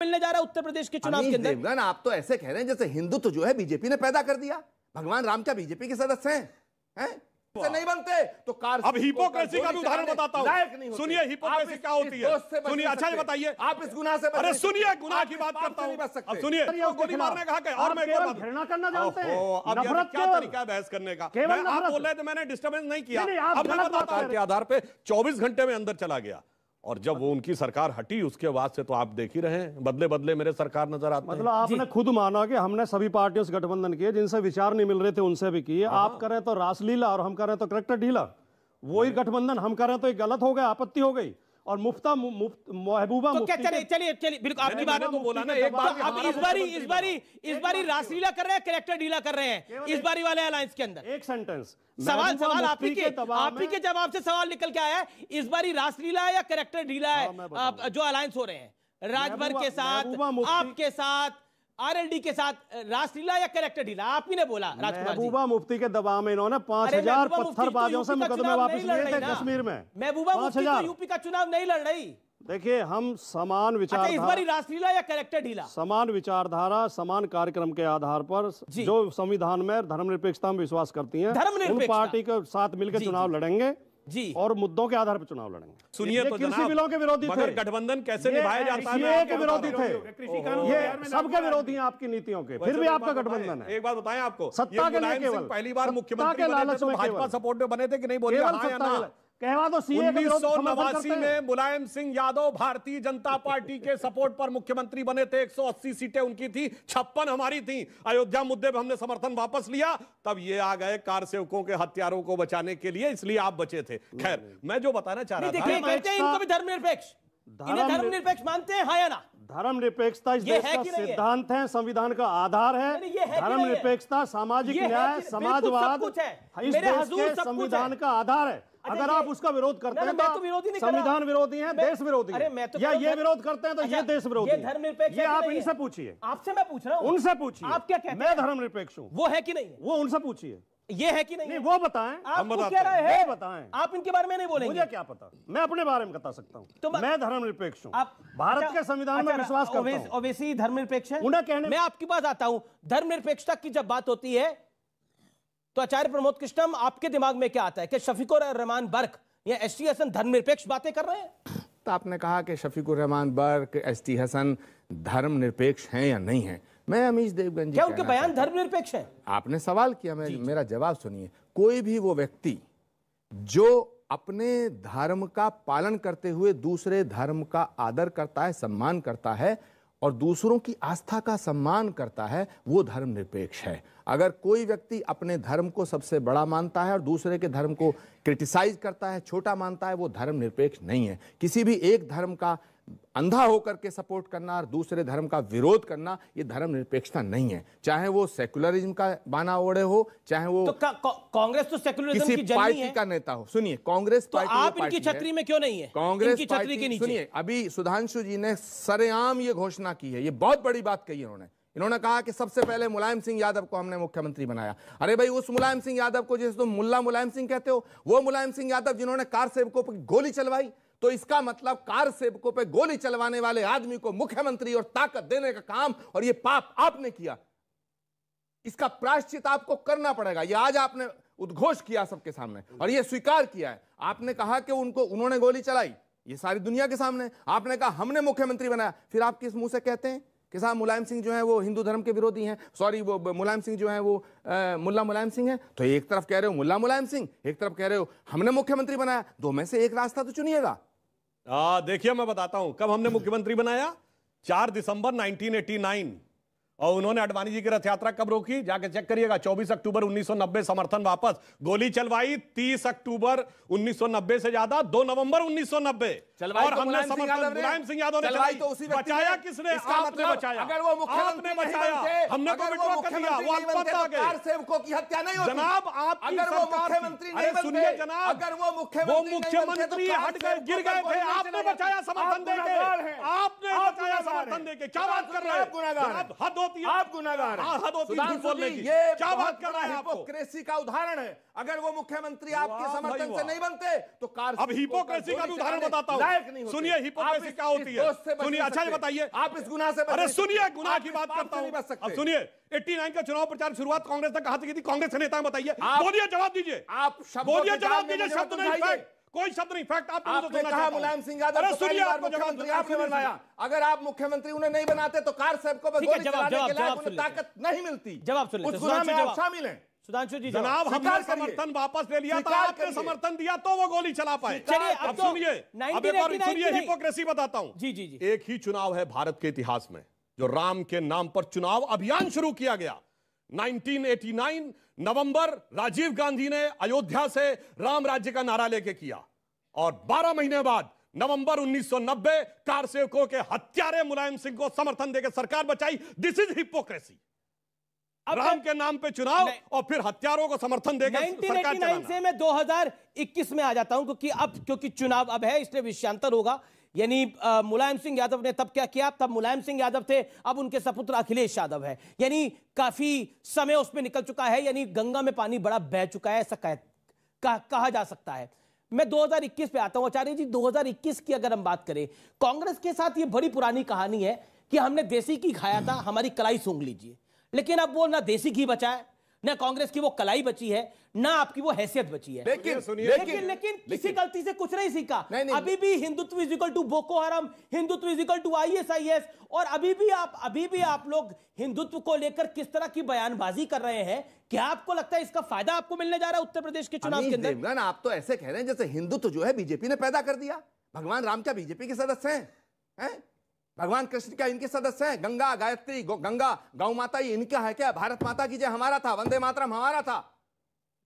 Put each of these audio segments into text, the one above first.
मिलने जा रहा है उत्तर प्रदेश के चुनाव के अंदर। देवगन, आप तो ऐसे कह रहे हैं जैसे हिंदुत्व जो है बीजेपी ने पैदा कर दिया। भगवान राम क्या बीजेपी के सदस्य हैं? से नहीं बनते तो कार। अब हिपोक्रेसी का भी उदाहरण बताता हूं। सुनिए हिपोक्रेसी क्या होती है, सुनिए। अच्छा ये बताइए, आप इस गुनाह से, अरे सुनिए, गुनाह की बात करता हूं। अब सुनिए, गोली मारने कहा क्या? और मैं घृणा करना जानते हैं। अब यार क्या तरीका है बहस करने का? आप बोल रहे थे, मैंने डिस्टर्बेंस नहीं किया। अब मैं बताता हूं के आधार पे 24 घंटे में अंदर चला गया, और जब वो उनकी सरकार हटी उसके बाद से तो आप देख ही रहे हैं, बदले बदले मेरे सरकार नजर आती है। मतलब आपने खुद माना कि हमने सभी पार्टियों से गठबंधन किए, जिनसे विचार नहीं मिल रहे थे उनसे भी किए। आप करें तो रासलीला और हम करें तो करेक्टर ढीला, वही गठबंधन हम करें तो एक गलत हो गया, आपत्ति हो गई। और महबूबा तो क्या, चलिए बिल्कुल आपकी बात तो बोला ना एक बार। अब इस बारी रासलीला कर रहे हैं, करेक्टर ढीला कर रहे हैं इस बारी वाले अलायंस के अंदर। एक सेंटेंस सवाल आप ही के जवाब से सवाल निकल के आया है, इस बारी रासलीला या करेक्टर ढीला है जो अलायंस हो रहे हैं राजभर के साथ, आपके साथ, आरएलडी के साथ? रासलीला या करेक्टर ढीला? आप ही ने बोला। महबूबा मुफ्ती के दबाव में इन्होंने 5000 पत्थरबाजों से मुकदमे वापस लिए थे कश्मीर में। महबूबा मुफ्ती तो यूपी का चुनाव नहीं लड़ रही। देखिए, हम समान विचार, इस बारी रासलीला या करेक्टर ढीला? समान विचारधारा, समान कार्यक्रम के आधार पर जो संविधान में धर्मनिरपेक्षता में विश्वास करती हैं, उन पार्टी के साथ मिलकर चुनाव लड़ेंगे जी, और मुद्दों के आधार पर चुनाव लड़ेंगे। सुनिए तो कृषि बिलों के विरोधी थे, गठबंधन कैसे निभाया जाता है? ये के विरोधी थे, ये सबके विरोधी हैं आपकी नीतियों के, फिर भी आपका गठबंधन है। एक बात बताएं आपको, सत्ता के लिए केवल पहली बार मुख्यमंत्री बने थे तो भाजपा सपोर्ट में बने थे कि नहीं? बोलिए हाँ या ना। कहवा दो। 1989 में मुलायम सिंह यादव भारतीय जनता पार्टी के सपोर्ट पर मुख्यमंत्री बने थे। 180 सीटें उनकी थी, 56 हमारी थी। अयोध्या मुद्दे पर हमने समर्थन वापस लिया, तब ये आ गए कार सेवकों के हत्यारों को बचाने के लिए, इसलिए आप बचे थे। खैर, मैं जो बताना चाह रहा था, कहते हैं इनको भी धर्मनिरपेक्ष मानते हैं, हाँ या ना? धर्मनिरपेक्षता इस देश का सिद्धांत है, संविधान का आधार है। धर्मनिरपेक्षता, सामाजिक न्याय, समाजवाद इस देश के संविधान का आधार है। अगर आप उसका विरोध करते हैं तो संविधान विरोधी हैं, देश विरोधी हैं, या ये विरोध करते हैं तो ये देश विरोधी है। ये आप इनसे पूछिए। आपसे मैं पूछ रहा हूं, उनसे पूछिए। आप क्या कहते हैं? मैं धर्मनिरपेक्ष हूं। वो है कि नहीं? वो उनसे पूछिए। ये है कि नहीं? वो बताएं। आप कह रहे हैं, बताएं। आप इनके बारे में नहीं बोलेंगे। मुझे क्या पता, मैं अपने बारे में बता सकता हूं। तो मैं धर्मनिरपेक्ष हूं। आप भारत के संविधान में विश्वास करता हूं। ओवैसी धर्मनिरपेक्ष है। उन्हें कहने, मैं आपके पास आता हूं, धर्मनिरपेक्षता की जब बात होती है तो आचार्य प्रमोद कृष्णम, आपके दिमाग में क्या आता है कि शफीकुर रहमान बर्क या एसटी हसन धर्मनिरपेक्ष बातें कर रहे हैं? तो आपने कहा कि शफीकुर रहमान बर्क, एसटी हसन धर्मनिरपेक्ष हैं या नहीं हैं। मैं अमीश देवगन जी, क्या उनके बयान धर्मनिरपेक्ष हैं? आपने सवाल किया, मेरा जवाब सुनिए। कोई भी वो व्यक्ति जो अपने धर्म का पालन करते हुए दूसरे धर्म का आदर करता है, सम्मान करता है और दूसरों की आस्था का सम्मान करता है, वो धर्मनिरपेक्ष है। अगर कोई व्यक्ति अपने धर्म को सबसे बड़ा मानता है और दूसरे के धर्म को क्रिटिसाइज करता है, छोटा मानता है, वो धर्मनिरपेक्ष नहीं है। किसी भी एक धर्म का अंधा होकर के सपोर्ट करना और दूसरे धर्म का विरोध करना, ये धर्मनिरपेक्षता नहीं है। चाहे वो सेकुलरिज्म का बाना ओढ़े हो, चाहे वो कांग्रेस तो सेकुलरिज्म की जननी पार्टी है। का नेता हो। सुनिए, कांग्रेस तो आप इनकी छतरी में क्यों नहीं है? कांग्रेस इनकी छतरी के नीचे। सुनिए, अभी सुधांशु जी ने सरेआम ये घोषणा की है, ये बहुत बड़ी बात कही है इन्होंने कहा कि सबसे पहले मुलायम सिंह यादव को हमने मुख्यमंत्री बनाया। अरे भाई, उस मुलायम सिंह यादव को जिसे तुम मुल्ला मुलायम सिंह कहते हो, वो मुलायम सिंह यादव जिन्होंने कार सेवकों पर गोली चलवाई, तो इसका मतलब कार सेवकों पे गोली चलवाने वाले आदमी को मुख्यमंत्री और ताकत देने का काम और ये पाप आपने किया। इसका प्रायश्चित आपको करना पड़ेगा। ये आज आपने उद्घोष किया सबके सामने और ये स्वीकार किया है। आपने कहा कि उन्होंने गोली चलाई, ये सारी दुनिया के सामने। आपने कहा हमने मुख्यमंत्री बनाया, फिर आप किस मुंह से कहते हैं कि साहब मुलायम सिंह जो है वो हिंदू धर्म के विरोधी हैं, सॉरी वो मुलायम सिंह जो है वो मुल्ला मुलायम सिंह है। तो एक तरफ कह रहे हो मुल्ला मुलायम सिंह, एक तरफ कह रहे हो हमने मुख्यमंत्री बनाया। दो में से एक रास्ता तो चुनिएगा। देखिए, मैं बताता हूं कब हमने मुख्यमंत्री बनाया। 4 दिसंबर 1989। और उन्होंने अडवाणी जी की रथ यात्रा कब रोकी, जाके चेक करिएगा। 24 अक्टूबर 1990 समर्थन वापस। गोली चलवाई 30 अक्टूबर 1990 से ज्यादा 2 नवंबर 1990। और हमने समर्थन मुलायम सिंह यादव ने चलाई। तो उसी बचाया किसने? आपने बचाया। अगर वो मुख्यमंत्री बचाया, हमने तो विड्रॉ कर दिया। वो अल्पमत आ गए। सेवकों की हत्या नहीं होती जनाब। आप अगर वो मुख्यमंत्री नहीं बनते, सुनिए जनाब, अगर वो मुख्यमंत्री हट गए, गिर गए थे, आपने बचाया समर्थन देके। आपने बचाया समर्थन देके। क्या बात कर रहे हैं? हद होती है, आप गुनाहगार हैं। हद होती है झूठ बोलने की। ये क्या बात कर रहा है आपको? हिपोक्रेसी का उदाहरण है। अगर वो मुख्यमंत्री आपके समर्थन से नहीं बनते तो कार अब हिपोक्रेसी का उदाहरण बताता हूं। सुनिए हिपोक्रेसी क्या होती है, सुनिए। अच्छा ये बताइए, आप इस गुनाह से, अरे सुनिए गुनाह की बात करता हूं। अब सुनिए 89 का चुनाव प्रचार शुरुआत कांग्रेस ने कहां से की थी? कांग्रेस के नेता बताइए, बोलिए, जवाब दीजिए, आप बोलिए, जवाब दीजिए। शब्द नहीं, फैक्ट, कोई शब्द नहीं, फैक्ट। आपने कहा मुलायम सिंह यादव को पहली बार मुख्यमंत्री आपने बनाया। अगर आप मुख्यमंत्री उन्हें नहीं बनाते तो कार साहब को गोली चलाने के लायक उन्हें ताकत नहीं मिलती। जवाब सुन लेते, उस गुनाह में आप शामिल हैं। सुधांशु जी जनाब, हमने समर्थन वापस ले लिया था, आपने समर्थन दिया तो वो गोली चला पाए। चलिए अब सुनिए, अब एक और सुनिए हिपोक्रेसी बताता हूं। जी जी जी। एक ही चुनाव है भारत के इतिहास में जो राम के नाम पर चुनाव अभियान शुरू किया गया। 1989 नवंबर, राजीव गांधी ने अयोध्या से राम राज्य का नारा लेके किया और 12 महीने बाद नवंबर 1990 कार सेवकों के हत्यारे मुलायम सिंह को समर्थन देकर सरकार बचाई। This is hypocrisy. राम के नाम पे चुनाव और फिर हत्यारों को समर्थन देकर सरकार चलाना। 1989 से मैं 2021 में आ जाता हूं क्योंकि चुनाव अब है, इसलिए विषयांतर होगा। यानी मुलायम सिंह यादव ने तब क्या किया? तब मुलायम सिंह यादव थे, अब उनके सपुत्र अखिलेश यादव है। यानी काफी समय उसमें निकल चुका है, यानी गंगा में पानी बड़ा बह चुका है, ऐसा कहा जा सकता है। मैं 2021 पे आता हूं। आचार्य जी, 2021 की अगर हम बात करें, कांग्रेस के साथ ये बड़ी पुरानी कहानी है कि हमने देसी घी खाया था, हमारी कलाई सूंघ लीजिए। लेकिन अब वो ना देसी घी बचा है, ना कांग्रेस की वो कलाई बची है, ना आपकी वो हैसियत बची है। लेकिन किसी गलती से कुछ नहीं सीखा। अभी भी Hindutva is equal to Boko Haram, Hindutva is equal to ISIS, और अभी भी आप लोग हिंदुत्व को लेकर किस तरह की बयानबाजी कर रहे हैं। क्या आपको लगता है इसका फायदा आपको मिलने जा रहा है उत्तर प्रदेश के चुनाव के अंदर? आप तो ऐसे कह रहे हैं जैसे हिंदुत्व जो है बीजेपी ने पैदा कर दिया। भगवान राम क्या बीजेपी के सदस्य हैं? भगवान कृष्ण क्या इनके सदस्य हैं? गंगा गायत्री गंगा गौ माता ये इनका है क्या? भारत माता की जय हमारा था, वंदे मातरम हमारा था।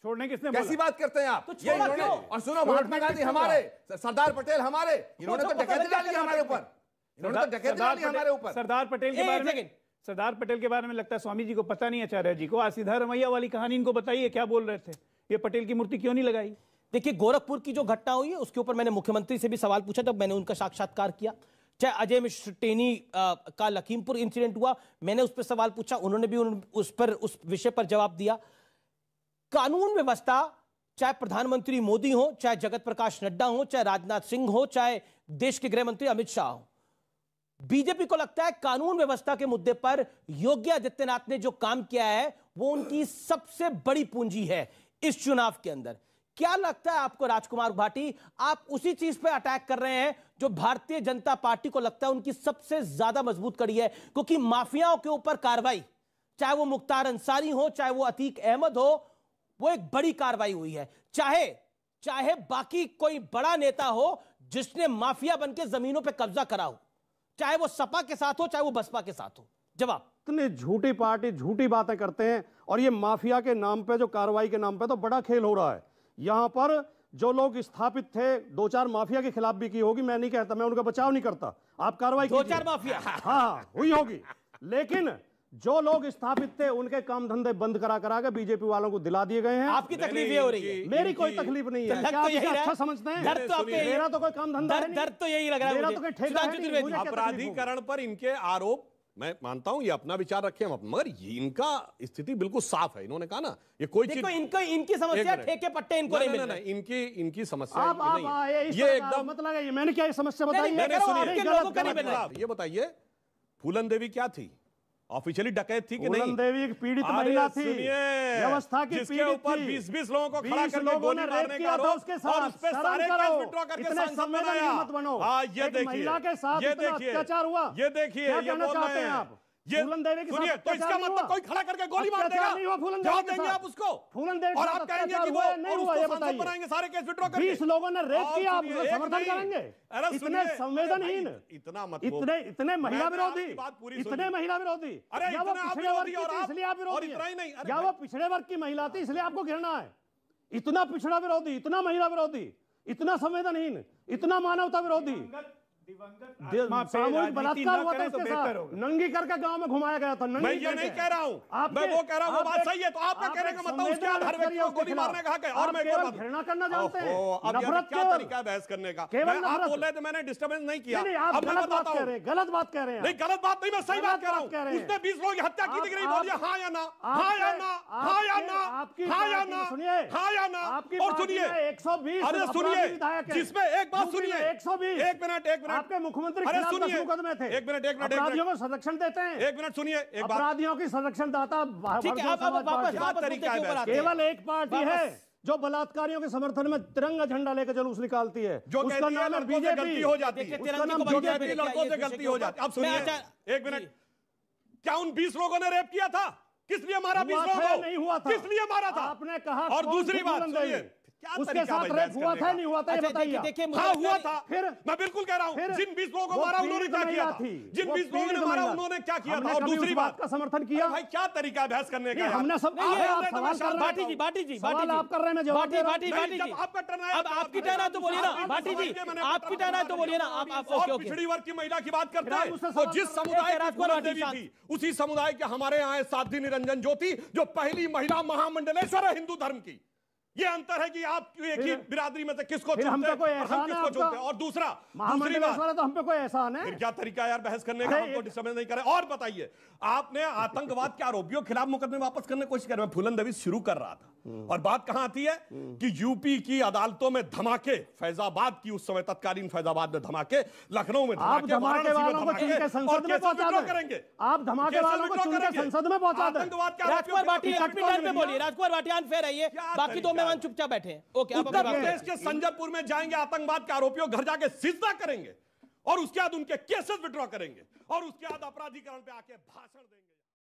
छोड़ने किसने कैसी बात करते हैं आप? तो ये इन्होंने, और सुनो, महात्मा गांधी हमारे, सरदार पटेल हमारे, इन्होंने तो डकैती डाली हमारे ऊपर, इन्होंने तो डकैती डाली हमारे ऊपर। सरदार पटेल के बारे में लगता है स्वामी जी को पता नहीं, आचार्य जी को। आज सीधा रमैया वाली कहानी इनको बताइए, क्या बोल रहे थे? ये पटेल की मूर्ति क्यों नहीं लगाई? देखिए, गोरखपुर की जो घटना हुई है उसके ऊपर मैंने मुख्यमंत्री से भी सवाल पूछा, जब मैंने उनका साक्षात्कार किया। चाहे अजय मिश्र टेनी का लखीमपुर इंसिडेंट हुआ, मैंने उस पर सवाल पूछा, उन्होंने भी उस विषय पर जवाब दिया। कानून व्यवस्था, चाहे प्रधानमंत्री मोदी हो, चाहे जगत प्रकाश नड्डा हो, चाहे राजनाथ सिंह हो, चाहे देश के गृह मंत्री अमित शाह हो, बीजेपी को लगता है कानून व्यवस्था के मुद्दे पर योगी आदित्यनाथ ने जो काम किया है वो उनकी सबसे बड़ी पूंजी है इस चुनाव के अंदर। क्या लगता है आपको राजकुमार भाटी, आप उसी चीज पे अटैक कर रहे हैं जो भारतीय जनता पार्टी को लगता है उनकी सबसे ज्यादा मजबूत कड़ी है? क्योंकि माफियाओं के ऊपर कार्रवाई, चाहे वो मुख्तार अंसारी हो, चाहे वो अतीक अहमद हो, वो एक बड़ी कार्रवाई हुई है। चाहे बाकी कोई बड़ा नेता हो जिसने माफिया बनकर जमीनों पर कब्जा करा हो, चाहे वो सपा के साथ हो, चाहे वो बसपा के साथ हो। जवाब, इतने झूठी पार्टी झूठी बातें करते हैं, और ये माफिया के नाम पे, जो कार्रवाई के नाम पे तो बड़ा खेल हो रहा है। यहां पर जो लोग स्थापित थे, 2-4 माफिया के खिलाफ भी की होगी, मैं नहीं कहता, मैं उनका बचाव नहीं करता, आप कार्रवाई 2-4 माफिया हाँ हुई होगी, लेकिन जो लोग स्थापित थे उनके काम धंधे बंद करा के बीजेपी वालों को दिला दिए गए हैं। आपकी तकलीफ ये हो रही है? मेरी कोई तकलीफ नहीं है। क्या आप अच्छा समझते हैं? मेरा तो कोई काम धंधा नहीं, दर्द तो यही लग रहा है। मेरा तो कोई ठेका है। अपराधीकरण पर इनके आरोप, मैं मानता हूं ये अपना विचार रखे हम, मगर इनका स्थिति बिल्कुल साफ है। इन्होंने कहा ना, ये कोई चीज इनकी समस्या ठेके पट्टे इनको नहीं मिल रहे। इनकी समस्या ये एकदम मतलब है। मैंने क्या समस्या बताई? ये बताइए, फूलन देवी क्या थी? ऑफिशियली डकैत थी कि नहीं? फूलन देवी एक पीड़ित महिला थी, व्यवस्था की जिसके ऊपर 20-20 लोगों को खड़ा करके गोली मारने का आरोप, उसके साथ और उस पे सारे केस विड्रॉ करके सांसद बनाया। हाँ, ये देखिए, महिला के साथ अत्याचार हुआ, ये देखिए, ये बोल रहे हैं आप। फूलन देवी के सुनिए, तो इसका मतलब कोई खड़ा करके गोली मार देगा, जवाब देंगे आप उसको? फूलन देवी और आप कहेंगे कि वो नहीं हुआ, ये बताइए, बनाएंगे सारे केस विड्रॉ करके। 20 लोगों ने रेप किया, आप समर्थन करेंगे? इतने संवेदनहीन, इतना मत, इतने महिला विरोधी, इतने महिला विरोधी। अरे वो पिछड़े वर्ग की थी इसलिए आप विरोधी हैं, या वो पिछड़े वर्ग की महिला थी इसलिए आपको घृणा है? इतना पिछड़ा विरोधी, इतना महिला विरोधी, इतना संवेदनहीन, इतना मानवता विरोधी, सामूहिक बलात्कार हुआ था उसके साथ, नंगी करके गांव में घुमाया गया था। मैं ये नहीं कह रहा हूं, मैं वो कह रहा हूं, वो बात सही है। तो आपका कहने का मतलब उसके बाद हर व्यक्ति को गोली मारने का हक है। और मैं घृणा करना जानते हैं, नफरत क्या तरीका है बहस करने का? आप बोल रहे थे, मैंने डिस्टर्बेंस नहीं किया। आप गलत बात कह रहे हैं, गलत बात कह रहे हैं। नहीं, गलत बात नहीं, मैं सही बात कह रहा हूं। उसने 20 लोगों की हत्या की दिख रही, बोलिए हाँ या ना, हाँ या ना, हाँ या ना, हाँ या ना, सुनिए, हाँ या ना। और सुनिए 120, अरे सुनिए, जिसमें एक बात सुनिए, 120, एक मिनट आपके मुख्यमंत्री खिलाफ 10 मुकदमे थे। एक मिनट अपराधियों को संरक्षण देते हैं। एक मिनट सुनिए, एक बात, अपराधियों की संरक्षण दाता केवल एक पार्टी है जो बलात्कारियों के समर्थन में तिरंगा झंडा लेकर जुलूस निकालती है, जो उसका नाम है बीजेपी। गलती हो जाती है, लड़कों से गलती हो जाती है। अब सुनिए एक मिनट, क्या उन 20 लोगों ने रेप किया था? किस लिए मारा 20 लोगों को? नहीं हुआ था। किस लिए मारा था? आपने कहा। और दूसरी बात सुनिए, उसके साथ रेप हुआ था नहीं हुआ था, ये बताइए। हाँ हुआ था। फिर मैं बिल्कुल कह रहा हूँ, जिन 20 लोगों को मारा उन्होंने क्या किया था? जिन 20 लोगों ने मारा उन्होंने क्या किया था? और दूसरी बात का समर्थन किया। भाई क्या तरीका है बहस करने का? हमने सब बाटी जी आप कर रहे हैं, जवाब दे बाटी जी आपका टर्न है। अब आपकी टर्न है तो बोलिए ना बाटी जी, आपकी टर्न है तो बोलिए ना। आप पिछड़ी वर्ग की महिला की बात करते हैं, तो जिस समुदाय की थी उसी समुदाय के हमारे यहाँ साध्वी निरंजन ज्योति, जो पहली महिला महामंडलेश्वर है हिंदू धर्म की। ये अंतर है कि आप एक ही बिरादरी में से किसको चुनते हैं और हम किसको चुनते हैं। और दूसरी बात, तो हम पे कोई एहसान है? फिर क्या तरीका है यार बहस करने का? हमको डिस्टर्बेंस नहीं करे। और बताइए, आपने आतंकवाद के आरोपियों के खिलाफ मुकदमे वापस करने की कोशिश कर रहे हैं। फूलन देवी शुरू कर रहा था, और बात कहां आती है कि यूपी की अदालतों में धमाके, फैजाबाद की उस समय तत्कालीन फैजाबाद में धमाके, लखनऊ में धमाके, वाराणसी में वालों को चुन के संसद में पहुंचा करेंगे। आप धमाके वालों को चुन के संसद में पहुंचा दें। राजकुमार भाटी अपनी टर्न पे बोलिए। राजकुमार भाटी अनफेयर है ये, बाकी 2 मेहमान चुपचाप बैठे हैं। ओके, उत्तर प्रदेश के संजरपुर में जाएंगे, आतंकवाद के आरोपियों घर जाके सिजदा करेंगे, और उसके बाद उनके केसेस विड्रॉ करेंगे, और उसके बाद अपराधीकरण पे आके भाषण देंगे।